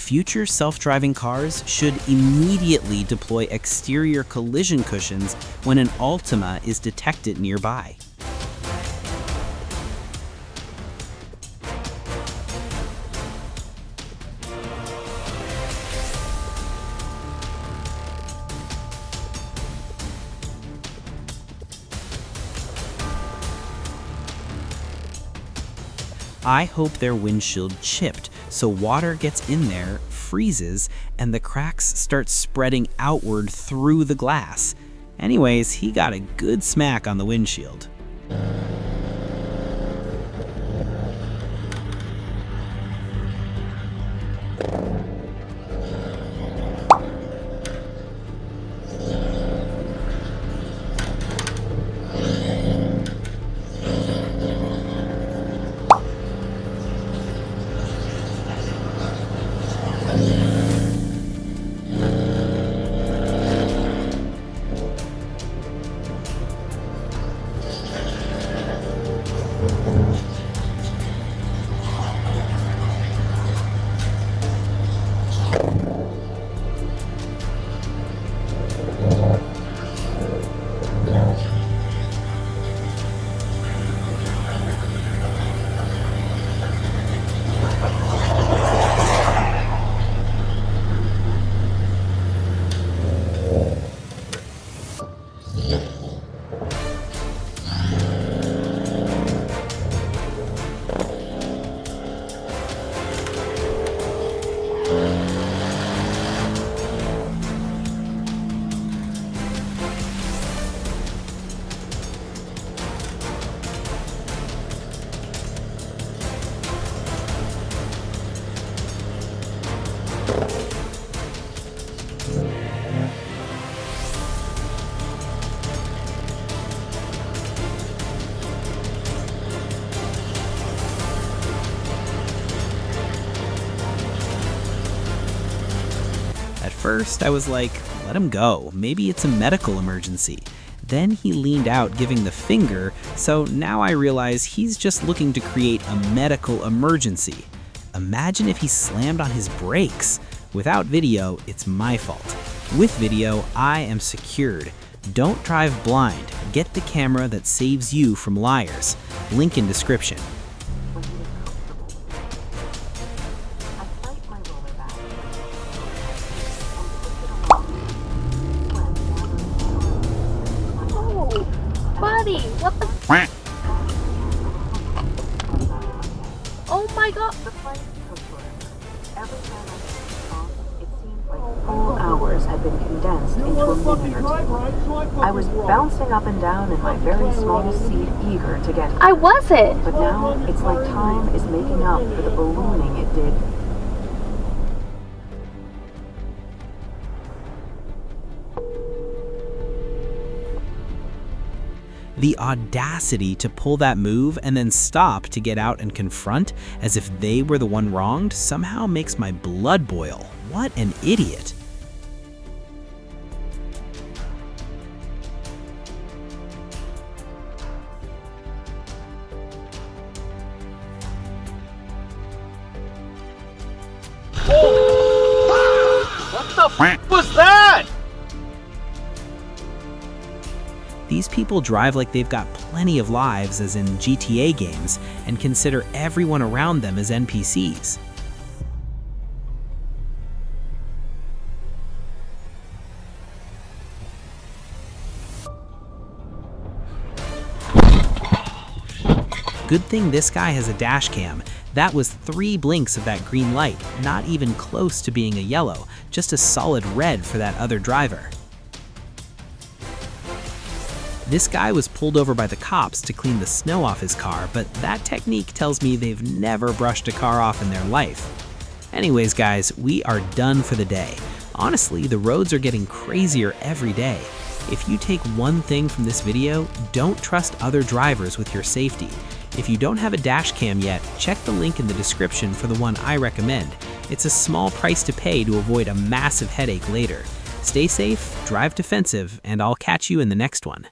Future self-driving cars should immediately deploy exterior collision cushions when an Altima is detected nearby. I hope their windshield chipped, so water gets in there, freezes, and the cracks start spreading outward through the glass. Anyways, he got a good smack on the windshield. At first, I was like, let him go. Maybe it's a medical emergency. Then he leaned out, giving the finger, so now I realize he's just looking to create a medical emergency. Imagine if he slammed on his brakes. Without video, it's my fault. With video, I am secured. Don't drive blind. Get the camera that saves you from liars. Link in description. Buddy, what the Oh my god! It seemed like whole hours had been condensed into a minute or two. I was bouncing up and down in my very small seat, eager to get. I wasn't! But now it's like time is making up for the ballooning it did. The audacity to pull that move and then stop to get out and confront as if they were the one wronged somehow makes my blood boil. What an idiot. What the f was that? These people drive like they've got plenty of lives, as in GTA games, and consider everyone around them as NPCs. Good thing this guy has a dash cam. That was 3 blinks of that green light, not even close to being a yellow, just a solid red for that other driver. This guy was pulled over by the cops to clean the snow off his car, but that technique tells me they've never brushed a car off in their life. Anyways, guys, we are done for the day. Honestly, the roads are getting crazier every day. If you take one thing from this video, don't trust other drivers with your safety. If you don't have a dash cam yet, check the link in the description for the one I recommend. It's a small price to pay to avoid a massive headache later. Stay safe, drive defensive, and I'll catch you in the next one.